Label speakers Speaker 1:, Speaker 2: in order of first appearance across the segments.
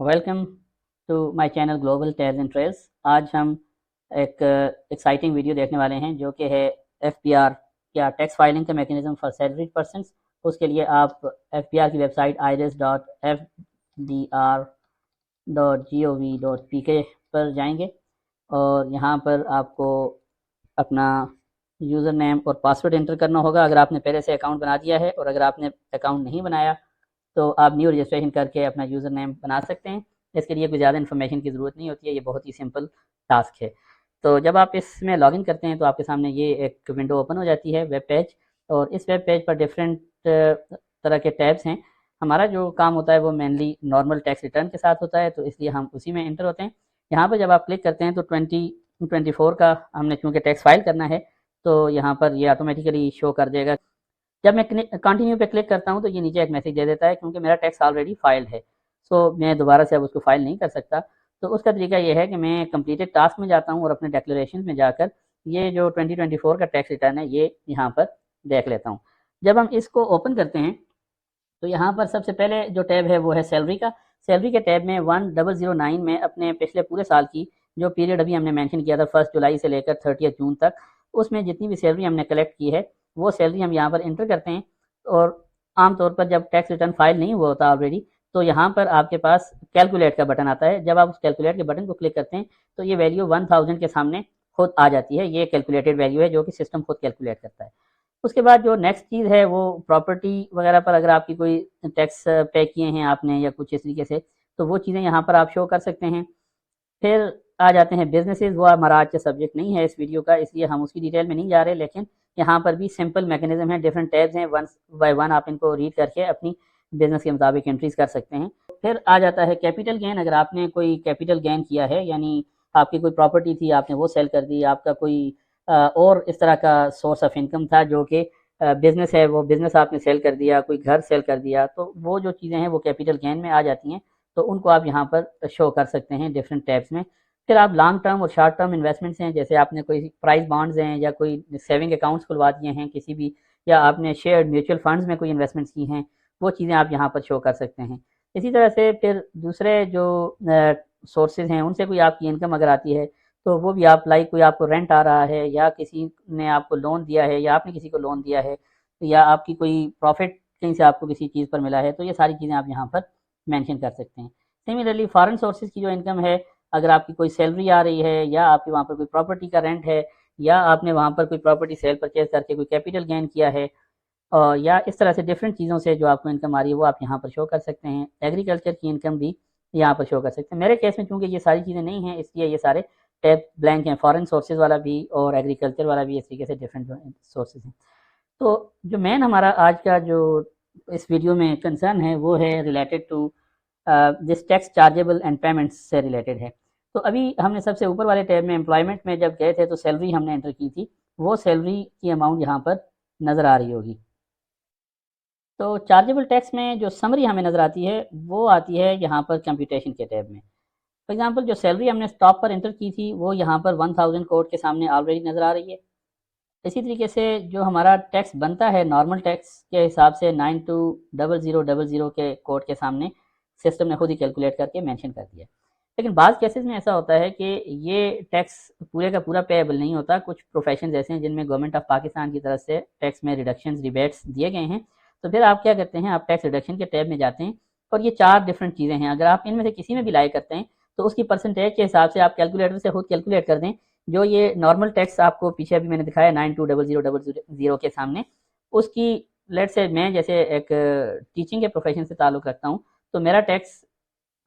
Speaker 1: Welcome to my channel Global Tax and Trails. आज हम एक एक्साइटिंग वीडियो देखने वाले हैं जो कि है एफपीआर या टैक्स फाइलिंग का मैकेनिज्म फॉर सैलरीड पर्सन्स। उसके लिए आप एफपीआर की वेबसाइट iris.fdr.gov.pk पर जाएंगे और यहाँ पर आपको अपना यूज़र नेम और पासवर्ड एंटर करना होगा अगर आपने पहले से अकाउंट बना दिया है, और अगर आपने अकाउंट नहीं बनाया तो आप न्यू रजिस्ट्रेशन करके अपना यूज़र नेम बना सकते हैं। इसके लिए कोई ज़्यादा इन्फॉर्मेशन की ज़रूरत नहीं होती है, ये बहुत ही सिंपल टास्क है। तो जब आप इसमें लॉगिन करते हैं तो आपके सामने ये एक विंडो ओपन हो जाती है, वेब पेज। और इस वेब पेज पर डिफरेंट तरह के टैब्स हैं। हमारा जो काम होता है वो मेनली नॉर्मल टैक्स रिटर्न के साथ होता है, तो इसलिए हम उसी में एंटर होते हैं। यहाँ पर जब आप क्लिक करते हैं तो 2024 का हमने चूँकि टैक्स फाइल करना है, तो यहाँ पर ये ऑटोमेटिकली शो कर देगा। जब मैं कंटिन्यू पे क्लिक करता हूँ तो ये नीचे एक मैसेज दे देता है क्योंकि मेरा टैक्स ऑलरेडी फाइल्ड है, सो मैं दोबारा से अब उसको फाइल नहीं कर सकता। तो उसका तरीका ये है कि मैं कंप्लीटेड टास्क में जाता हूँ और अपने डिक्लेरेशन में जाकर ये जो 2024 का टैक्स रिटर्न है ये यहाँ पर देख लेता हूँ। जब हम इसको ओपन करते हैं तो यहाँ पर सबसे पहले जो टैब है वो है सैलरी का। सैलरी के टैब में 1009 में अपने पिछले पूरे साल की जो पीरियड अभी हमने मेंशन किया था 1 जुलाई से लेकर 30 जून तक, उसमें जितनी भी सैलरी हमने कलेक्ट की है वो सैलरी हम यहाँ पर एंटर करते हैं। और आमतौर पर जब टैक्स रिटर्न फाइल नहीं हुआ होता ऑलरेडी, तो यहाँ पर आपके पास कैलकुलेट का बटन आता है। जब आप उस कैलकुलेट के बटन को क्लिक करते हैं तो ये वैल्यू 1000 के सामने खुद आ जाती है। ये कैलकुलेटेड वैल्यू है जो कि सिस्टम खुद कैलकुलेट करता है। उसके बाद जो नेक्स्ट चीज़ है वो प्रॉपर्टी वगैरह पर अगर आपकी कोई टैक्स पे किए हैं आपने या कुछ इस तरीके से, तो वो चीज़ें यहाँ पर आप शो कर सकते हैं। फिर आ जाते हैं बिजनेसेस, वो हमारा आज का सब्जेक्ट नहीं है इस वीडियो का, इसलिए हम उसकी डिटेल में नहीं जा रहे। लेकिन यहाँ पर भी सिंपल मैकेनिज्म है, डिफरेंट टैब्स हैं, वन बाय वन आप इनको रीड करके अपनी बिजनेस के मुताबिक एंट्रीज कर सकते हैं। फिर आ जाता है कैपिटल गेन। अगर आपने कोई कैपिटल गेन किया है, यानी आपकी कोई प्रॉपर्टी थी आपने वो सेल कर दी, आपका कोई और इस तरह का सोर्स ऑफ इनकम था जो कि बिजनेस है, वो बिजनेस आपने सेल कर दिया, कोई घर सेल कर दिया, तो वो जो चीज़ें हैं वो कैपिटल गेन में आ जाती हैं। तो उनको आप यहाँ पर शो कर सकते हैं डिफरेंट टैब्स में। फिर आप लॉन्ग टर्म और शॉर्ट टर्म इन्वेस्टमेंट्स हैं, जैसे आपने कोई प्राइस बॉन्ड्स हैं या कोई सेविंग अकाउंट्स खुलवा दिए हैं किसी भी, या आपने शेयर म्यूचुअल फंड्स में कोई इन्वेस्टमेंट्स की हैं, वो चीज़ें आप यहाँ पर शो कर सकते हैं। इसी तरह से फिर दूसरे जो सोर्सेज हैं उनसे कोई आपकी इनकम अगर आती है तो वो भी आप, लाइक कोई आपको रेंट आ रहा है, या किसी ने आपको लोन दिया है, या आपने किसी को लोन दिया है, या आपकी कोई प्रॉफिट कहीं से आपको किसी चीज़ पर मिला है, तो ये सारी चीज़ें आप यहाँ पर मेंशन कर सकते हैं। सिमिलरली फॉरेन सोर्सेज की जो इनकम है, अगर आपकी कोई सैलरी आ रही है, या आपके वहाँ पर कोई प्रॉपर्टी का रेंट है, या आपने वहाँ पर कोई प्रॉपर्टी सेल परचेज करके कोई कैपिटल गेन किया है, या इस तरह से डिफरेंट चीज़ों से जो आपको इनकम आ रही है वो आप यहाँ पर शो कर सकते हैं। एग्रीकल्चर की इनकम भी यहाँ पर शो कर सकते हैं। मेरे केस में चूँकि ये सारी चीज़ें नहीं हैं, इसलिए ये सारे टैब ब्लैंक हैं, फॉरेन सोर्सेज वाला भी और एग्रीकल्चर वाला भी, इस तरीके से डिफरेंट सोर्सेज हैं। तो जो मेन हमारा आज का जो इस वीडियो में कंसर्न है वो है related to this tax chargeable and payments से रिलेटेड है। तो अभी हमने सबसे ऊपर वाले टैब में एम्प्लॉयमेंट में जब गए थे तो सैलरी हमने एंटर की थी, वो सैलरी की अमाउंट यहाँ पर नज़र आ रही होगी। तो चार्जेबल टैक्स में जो समरी हमें नज़र आती है वो आती है यहाँ पर कंप्यूटेशन के टैब में। फॉर एग्जांपल जो सैलरी हमने टॉप पर एंटर की थी वो यहाँ पर 1000 कोड के सामने ऑलरेडी नज़र आ रही है। इसी तरीके से जो हमारा टैक्स बनता है नॉर्मल टैक्स के हिसाब से 920000 के कोड के सामने सिस्टम ने खुद ही कैलकुलेट करके मेंशन कर दिया। लेकिन बाज़ केसेस में ऐसा होता है कि ये टैक्स पूरे का पूरा पेएबल नहीं होता। कुछ प्रोफेशन ऐसे हैं जिनमें गवर्नमेंट ऑफ पाकिस्तान की तरफ से टैक्स में रिडक्शन रिबेट्स दिए गए हैं। तो फिर आप क्या करते हैं, आप टैक्स रिडक्शन के टैब में जाते हैं और ये 4 डिफरेंट चीज़ें हैं। अगर आप इनमें से किसी में भी लाई करते हैं तो उसकी परसेंटेज के हिसाब से आप कैलकुलेटर से खुद कैलकुलेट कर दें। जो ये नॉर्मल टैक्स आपको पीछे अभी मैंने दिखाया 920000 के सामने, उसकी लेट से मैं जैसे एक टीचिंग के प्रोफेशन से ताल्लुक़ रखता हूँ, तो मेरा टैक्स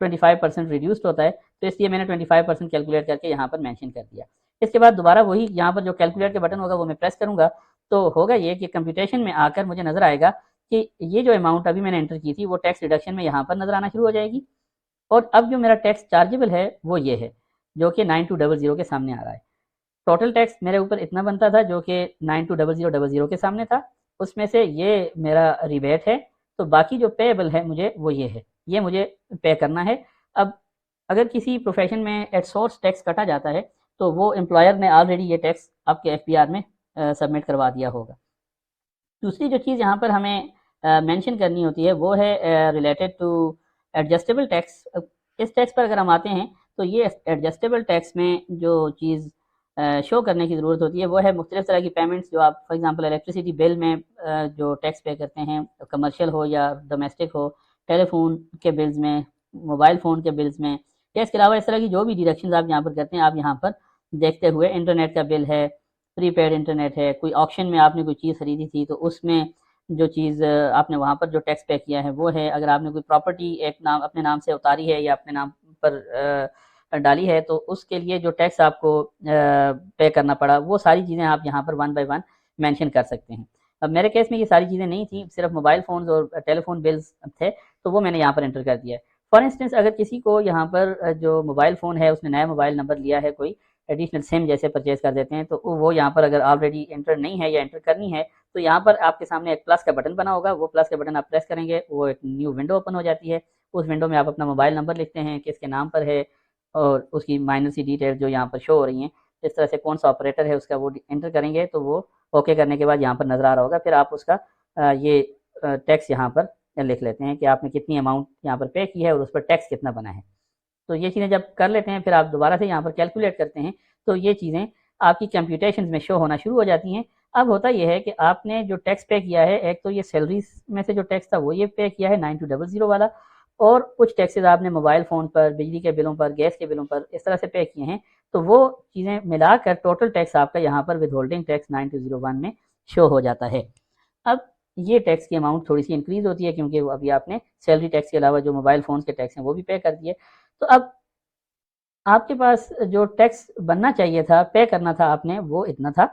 Speaker 1: 25% रिड्यूस्ड होता है, तो इसलिए मैंने 25% कैलकुलेट करके यहाँ पर मेंशन कर दिया। इसके बाद दोबारा वही यहाँ पर जो कैलकुलेट का बटन होगा वो मैं प्रेस करूँगा, तो होगा ये कि कंप्यूटेशन में आकर मुझे नज़र आएगा कि ये जो अमाउंट अभी मैंने एंटर की थी वो टैक्स रिडक्शन में यहाँ पर नज़र आना शुरू हो जाएगी। और अब जो मेरा टैक्स चार्जेबल है वो ये है, जो कि 9200 के सामने आ रहा है। टोटल टैक्स मेरे ऊपर इतना बनता था जो कि 920000 के सामने था, उसमें से ये मेरा रिबेट है। तो बाकी जो पेएबल है मुझे वो ये है, ये मुझे पे करना है। अब अगर किसी प्रोफेशन में एट सोर्स टैक्स कटा जाता है तो वो एम्प्लॉयर ने ऑलरेडी ये टैक्स आपके एफपीआर में सबमिट करवा दिया होगा। दूसरी जो चीज़ यहाँ पर हमें मेंशन करनी होती है वो है रिलेटेड टू एडजस्टेबल टैक्स। इस टैक्स पर अगर हम आते हैं तो ये एडजस्टेबल टैक्स में जो चीज़ शो करने की ज़रूरत होती है वो है मुख्तलिफ़ तरह की पेमेंट्स जो आप फॉर एग्ज़ाम्पल इलेक्ट्रिसिटी बिल में जो टैक्स पे करते हैं, कमर्शियल हो या डोमेस्टिक हो, टेलीफोन के बिल्स में, मोबाइल फ़ोन के बिल्स में, या इसके अलावा इस तरह की जो भी डिडक्शंस आप यहाँ पर करते हैं, आप यहाँ पर देखते हुए इंटरनेट का बिल है, प्रीपेड इंटरनेट है, कोई ऑक्शन में आपने कोई चीज़ खरीदी थी तो उसमें जो चीज़ आपने वहाँ पर जो टैक्स पे किया है वो है। अगर आपने कोई प्रॉपर्टी एक नाम अपने नाम से उतारी है या अपने नाम पर डाली है तो उसके लिए जो टैक्स आपको पे करना पड़ा, वो सारी चीज़ें आप यहाँ पर वन बाय वन मेंशन कर सकते हैं। अब मेरे केस में ये सारी चीज़ें नहीं थी, सिर्फ मोबाइल फ़ोन्स और टेलीफोन बिल्स थे, तो वो मैंने यहाँ पर एंटर कर दिया है। फॉर इंस्टेंस अगर किसी को यहाँ पर जो मोबाइल फ़ोन है उसने नया मोबाइल नंबर लिया है, कोई एडिशनल सिम जैसे परचेज़ कर देते हैं, तो वो यहाँ पर अगर ऑलरेडी एंटर नहीं है या एंटर करनी है, तो यहाँ पर आपके सामने एक प्लस का बटन बना होगा, वो प्लस का बटन आप प्रेस करेंगे, वो एक न्यू विंडो ओपन हो जाती है। उस विंडो में आप अपना मोबाइल नंबर लिखते हैं, किसके नाम पर है और उसकी माइनर सी डिटेल जो यहाँ पर शो हो रही हैं, इस तरह से कौन सा ऑपरेटर है उसका वो एंटर करेंगे तो वो ओके करने के बाद यहाँ पर नज़र आ रहा होगा। फिर आप उसका ये टैक्स यहाँ पर लिख लेते हैं कि आपने कितनी अमाउंट यहाँ पर पे की है और उस पर टैक्स कितना बना है। तो ये चीज़ें जब कर लेते हैं फिर आप दोबारा से यहाँ पर कैलकुलेट करते हैं तो ये चीज़ें आपकी कंप्यूटेशंस में शो होना शुरू हो जाती हैं। अब होता ये है कि आपने जो टैक्स पे किया है, एक तो ये सैलरीज में से जो टैक्स था वो ये पे किया है 9200 वाला, और कुछ टैक्सेस आपने मोबाइल फ़ोन पर, बिजली के बिलों पर, गैस के बिलों पर इस तरह से पे किए हैं। तो वो चीज़ें मिलाकर टोटल टैक्स आपका यहाँ पर विद होल्डिंग टैक्स 9201 में शो हो जाता है। अब ये टैक्स की अमाउंट थोड़ी सी इंक्रीज़ होती है क्योंकि अभी आपने सैलरी टैक्स के अलावा जो मोबाइल फ़ोन के टैक्स हैं वो भी पे कर दिए। तो अब आपके पास जो टैक्स बनना चाहिए था, पे करना था आपने, वो इतना था,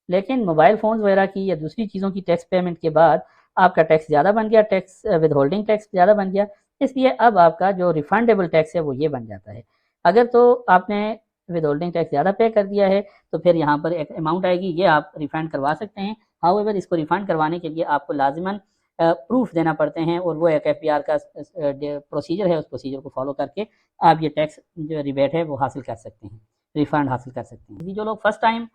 Speaker 1: लेकिन मोबाइल फ़ोन्स वगैरह की या दूसरी चीज़ों की टैक्स पेमेंट के बाद आपका टैक्स ज़्यादा बन गया, टैक्स विद होल्डिंग टैक्स ज़्यादा बन गया, इसलिए अब आपका जो रिफंडेबल टैक्स है वो ये बन जाता है। अगर तो आपने विद होल्डिंग टैक्स ज़्यादा पे कर दिया है तो फिर यहाँ पर एक अमाउंट आएगी, ये आप रिफंड करवा सकते हैं। हाउएवर इसको रिफंड करवाने के लिए आपको लाज़िमन प्रूफ देना पड़ते हैं और वो एक एफबीआर का प्रोसीजर है, उस प्रोसीजर को फॉलो करके आप ये टैक्स जो रिबेट है वो हासिल कर सकते हैं, रिफंड हासिल कर सकते हैं। जो लोग फर्स्ट टाइम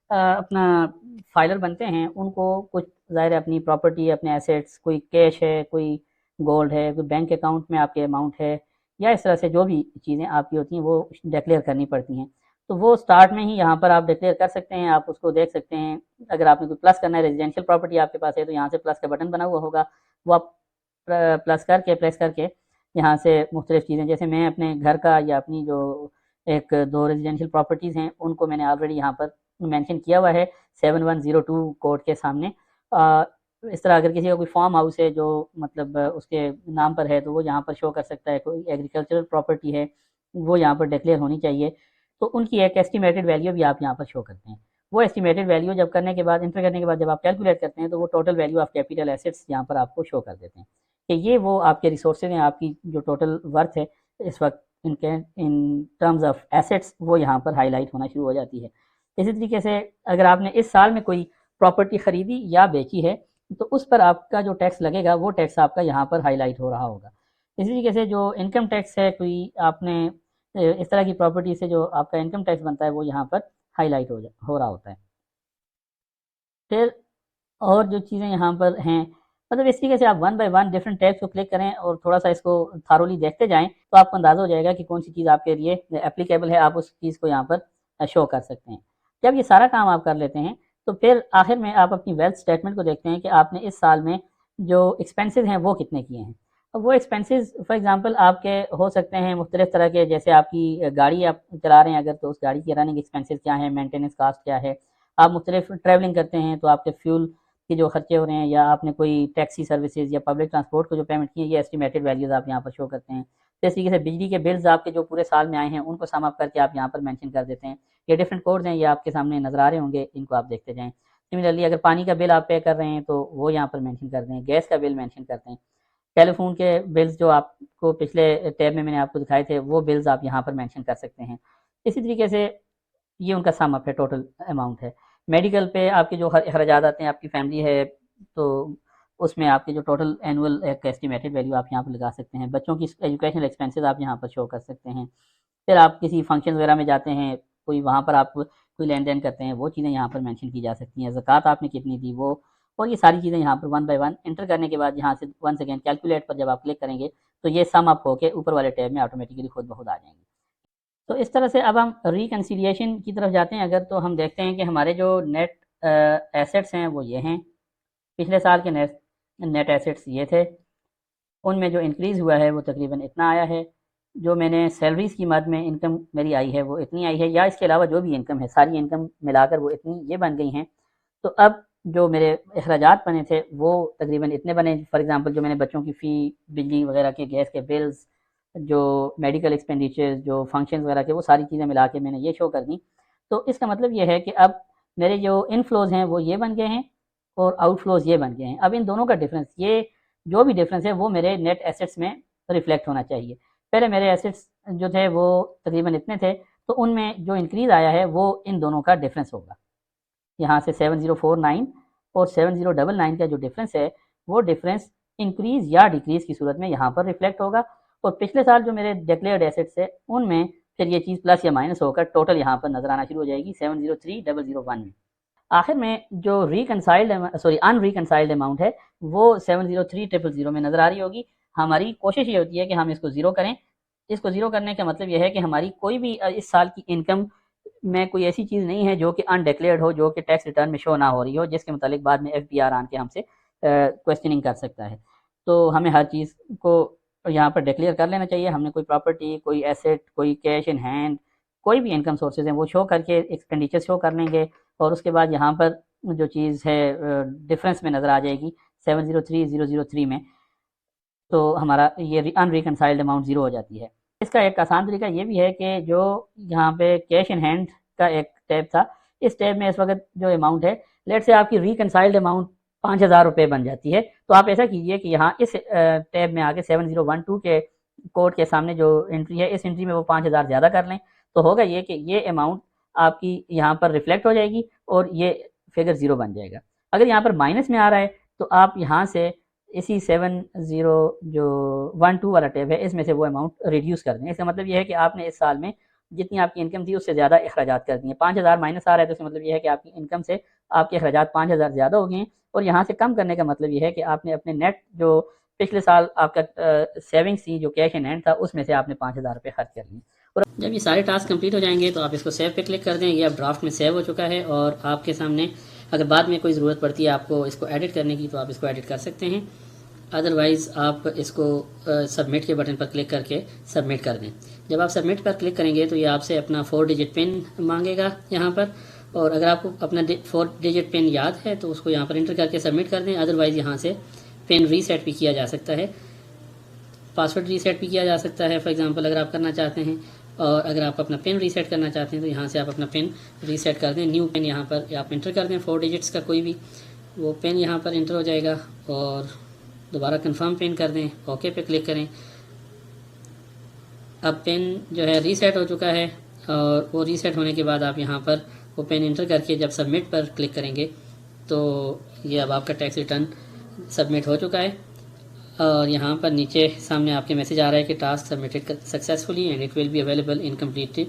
Speaker 1: अपना फाइलर बनते हैं उनको कुछ ज़ाहिर है अपनी प्रॉपर्टी, अपने एसेट्स, कोई कैश है, कोई गोल्ड है, कोई बैंक अकाउंट में आपके अमाउंट है, या इस तरह से जो भी चीज़ें आपकी होती हैं वो डिक्लेयर करनी पड़ती हैं। तो वो स्टार्ट में ही यहाँ पर आप डिक्लेयर कर सकते हैं, आप उसको देख सकते हैं। अगर आपने कोई प्लस करना है, रेजिडेंशियल प्रॉपर्टी आपके पास है तो यहाँ से प्लस का बटन बना हुआ होगा, वो आप प्लस करके प्रेस करके यहाँ से मुख्तलिफ़ चीज़ें, जैसे मैं अपने घर का या अपनी जो एक दो रेजिडेंशियल प्रॉपर्टीज़ हैं उनको मैंने ऑलरेडी यहाँ पर मेंशन किया हुआ है 7102 कोड के सामने। इस तरह अगर किसी का कोई फार्म हाउस है जो मतलब उसके नाम पर है तो वो यहाँ पर शो कर सकता है। कोई एग्रीकल्चरल प्रॉपर्टी है वो यहाँ पर डिक्लेयर होनी चाहिए, तो उनकी एक एस्टिमेटेड वैल्यू भी आप यहाँ पर शो करते हैं। वो एस्टिमेटेड वैल्यू जब करने के बाद, इंटर करने के बाद जब आप कैलकुलेट करते हैं तो वो total value of capital assets यहाँ पर आपको शो कर देते हैं कि ये वो आपके रिसोर्सेज हैं, आपकी जो टोटल वर्थ है इस वक्त इन टर्म्स ऑफ एसेट्स वो यहाँ पर हाईलाइट होना शुरू हो जाती है। इसी तरीके से अगर आपने इस साल में कोई प्रॉपर्टी खरीदी या बेची है तो उस पर आपका जो टैक्स लगेगा वो टैक्स आपका यहाँ पर हाईलाइट हो रहा होगा। इसी तरीके से जो इनकम टैक्स है, कोई आपने इस तरह की प्रॉपर्टी से जो आपका इनकम टैक्स बनता है वो यहाँ पर हाईलाइट हो रहा होता है। फिर और जो चीज़ें यहाँ पर हैं, मतलब इस तरीके से आप one by one different tabs को क्लिक करें और थोड़ा सा इसको थारोली देखते जाएं तो आपको अंदाज़ा हो जाएगा कि कौन सी चीज़ आपके लिए एप्लीकेबल है, आप उस चीज़ को यहाँ पर शो कर सकते हैं। जब ये सारा काम आप कर लेते हैं तो फिर आखिर में आप अपनी वेल्थ स्टेटमेंट को देखते हैं कि आपने इस साल में जो एक्सपेंसेस हैं वो कितने किए हैं। अब वो एक्सपेंसेस फॉर एग्जांपल आपके हो सकते हैं मुख्तलिफ तरह के, जैसे आपकी गाड़ी आप चला रहे हैं अगर तो उस गाड़ी की रनिंग एक्सपेंसेस क्या है, मेंटेनेंस कास्ट क्या है। आप मुख्तलिफ ट्रैवलिंग करते हैं तो आपके फ्यूल के जो खर्चे हो रहे हैं, या आपने कोई टैक्सी सर्विसेज या पब्लिक ट्रांसपोर्ट को जो पेमेंट की है, ये एस्टिमेटेड वैल्यूज़ आप यहाँ पर शो करते हैं। तो इस तरीके से बिजली के बिल्स आपके जो पूरे साल में आए हैं उनको सम अप करके आप यहाँ पर मेंशन कर देते हैं। ये डिफरेंट कोड्स हैं, ये आपके सामने नज़र आ रहे होंगे, इनको आप देखते जाएँ। सिमिलरली अगर पानी का बिल आप पे कर रहे हैं तो वो यहाँ पर मेंशन कर दें, गैस का बिल मेंशन करते हैं, टेलीफोन के बिल्स जो आपको पिछले टैब में मैंने आपको दिखाए थे वो बिल्स आप यहाँ पर मेंशन कर सकते हैं। इसी तरीके से ये उनका सम अप है, टोटल अमाउंट है। मेडिकल पे आपके जो खर्चात आते हैं, आपकी फैमिली है तो उसमें आपके जो टोटल एनुअल एक एस्टिमेटेड वैल्यू आप यहाँ पर लगा सकते हैं। बच्चों की एजुकेशनल एक्सपेंसेस आप यहाँ पर शो कर सकते हैं। फिर आप किसी फंक्शन वगैरह में जाते हैं, कोई वहाँ पर आप कोई लेन देन करते हैं, वो चीज़ें यहाँ पर मेंशन की जा सकती हैं। ज़कात आपने कितनी दी वो, और ये सारी चीज़ें यहाँ पर वन बाय वन एंटर करने के बाद यहाँ से वंस अगेन कैलकुलेट पर जब आप क्लिक करेंगे तो ये सम अप होके ऊपर वाले टैब में ऑटोमेटिकली खुद ब खुद आ जाएंगे। तो इस तरह से अब हम रिकन्सिलिएशन की तरफ जाते हैं अगर, तो हम देखते हैं कि हमारे जो नेट एसेट्स हैं वो ये हैं। पिछले साल के नेट एसेट्स ये थे, उनमें जो इंक्रीज़ हुआ है वो तकरीबन इतना आया है। जो मैंने सैलरीज़ की मद में इनकम मेरी आई है वो इतनी आई है, या इसके अलावा जो भी इनकम है सारी इनकम मिलाकर वो इतनी ये बन गई हैं। तो अब जो मेरे अखराजात बने थे वो तकरीबन इतने बने। फॉर एग्ज़ाम्पल जो मैंने बच्चों की फ़ी, बिजली वगैरह के, गैस के बिल्स, जो मेडिकल एक्सपेंडिचर्स, जो फंक्शंस वगैरह के, वो सारी चीज़ें मिला के मैंने ये शो कर दी। तो इसका मतलब ये है कि अब मेरे जो इनफ्लोज़ हैं वो ये बन गए हैं और आउटफ्लोज़ ये बन गए हैं। अब इन दोनों का डिफरेंस, ये जो भी डिफरेंस है वो मेरे नेट एसेट्स में रिफ्लेक्ट होना चाहिए। पहले मेरे एसेट्स जो थे वो तकरीबन इतने थे, तो उनमें जो इंक्रीज़ आया है वो इन दोनों का डिफरेंस होगा। यहाँ से 7049 और 7099 का जो डिफरेंस है वो डिफरेंस इंक्रीज़ या डिक्रीज़ की सूरत में यहाँ पर रिफ्लेक्ट होगा। और पिछले साल जो मेरे डिक्लेयर्ड एसेट्स है उनमें फिर ये चीज़ प्लस या माइनस होकर टोटल यहाँ पर नज़र आना शुरू हो जाएगी 703001 में। आखिर में जो अनरिकनसाइल्ड अमाउंट है वो 703000 में नज़र आ रही होगी। हमारी कोशिश ये होती है कि हम इसको ज़ीरो करें। इसको ज़ीरो करने का मतलब ये है कि हमारी कोई भी इस साल की इनकम में कोई ऐसी चीज़ नहीं है जो कि अनडिक्लेयर्ड हो, जो कि टैक्स रिटर्न में शो ना हो रही हो, जिसके मुतालिक बाद में FBR आन के हमसे क्वेश्चनिंग कर सकता है। तो हमें हर चीज़ को यहाँ पर डिक्लेयर कर लेना चाहिए। हमने कोई प्रॉपर्टी, कोई एसेट, कोई कैश इन हैंड, कोई भी इनकम सोर्सेज हैं वो शो करके एक्सपेंडिचर शो कर लेंगे और उसके बाद यहाँ पर जो चीज़ है डिफरेंस में नज़र आ जाएगी 703003 में। तो हमारा ये अनरिकनसाइल्ड अमाउंट ज़ीरो हो जाती है। इसका एक आसान तरीका ये भी है कि जो यहाँ पे कैश इन हैंड का एक टैब था, इस टैब में इस वक्त जो अमाउंट है, लेट से आपकी रिकनसाइल्ड अमाउंट 5000 रुपये बन जाती है। तो आप ऐसा कीजिए कि यहाँ इस टैब में आके 7012 के कोड के सामने जो एंट्री है, इस एंट्री में वो 5000 ज़्यादा कर लें। तो होगा ये कि ये अमाउंट आपकी यहाँ पर रिफ्लेक्ट हो जाएगी और ये फिगर ज़ीरो बन जाएगा। अगर यहाँ पर माइनस में आ रहा है तो आप यहाँ से इसी 7012 वाला टैब है, इसमें से वो अमाउंट रिड्यूस कर दें। इसका मतलब ये है कि आपने इस साल में जितनी आपकी इनकम थी उससे ज़्यादा अखराजात कर दिए। 5000 माइनस आ रहा है तो इसका मतलब ये है कि आपकी इनकम से आपके अखराजात 5000 ज़्यादा हो गए हैं। और यहाँ से कम करने का मतलब ये है कि आपने अपने नेट जो पिछले साल आपका सेविंग्स थी, जो कैश इन हैंड था, उसमें से आपने 5000 रुपये खर्च कर लिए। और जब ये सारे टास्क कंप्लीट हो जाएंगे तो आप इसको सेव पे क्लिक कर दें। ये अब ड्राफ्ट में सेव हो चुका है और आपके सामने अगर बाद में कोई ज़रूरत पड़ती है आपको इसको एडिट करने की तो आप इसको एडिट कर सकते हैं। अदरवाइज़ आप इसको सबमिट के बटन पर क्लिक करके सबमिट कर दें। जब आप सबमिट पर क्लिक करेंगे तो ये आपसे अपना 4 डिजिट पिन मांगेगा यहाँ पर, और अगर आपको अपना 4 डिजिट पिन याद है तो उसको यहाँ पर इंटर करके सबमिट कर दें। अदरवाइज़ यहाँ से पिन रीसेट भी किया जा सकता है, पासवर्ड रीसेट भी किया जा सकता है फॉर एग्जांपल अगर आप करना चाहते हैं। और अगर आप अपना पिन रीसेट करना चाहते हैं तो यहाँ से आप अपना पिन रीसेट कर दें। न्यू पिन यहाँ पर आप इंटर कर दें 4 डिजिट्स का कोई भी, वो पिन यहाँ पर इंटर हो जाएगा और दोबारा कंफर्म पिन कर दें, ओके पे क्लिक करें। अब पिन जो है रीसेट हो चुका है और वो रीसेट होने के बाद आप यहाँ पर वो पिन इंटर करके जब सबमिट पर क्लिक करेंगे तो ये अब आपका टैक्स रिटर्न सबमिट हो चुका है। और यहाँ पर नीचे सामने आपके मैसेज आ रहा है कि task submitted successfully and it will be available in completed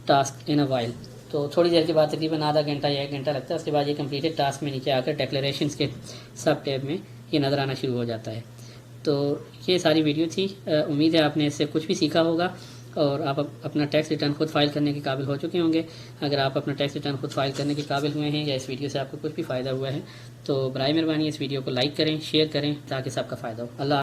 Speaker 1: task in a while. तो थोड़ी देर के बाद तकरीबन आधा घंटा या 1 घंटा लगता है। उसके बाद ये कम्प्लीटेड टास्क में नीचे आकर डिक्लेरेशंस के सब टैब में ये नज़र आना शुरू हो जाता है। तो ये सारी वीडियो थी। उम्मीद है आपने इससे कुछ भी सीखा होगा और आप अपना टैक्स रिटर्न खुद फाइल करने के काबिल हो चुके होंगे। अगर आप अपना टैक्स रिटर्न खुद फाइल करने के काबिल हुए हैं या इस वीडियो से आपको कुछ भी फ़ायदा हुआ है तो बराए मेहरबानी इस वीडियो को लाइक करें, शेयर करें ताकि सबका फ़ायदा हो। अल्लाह।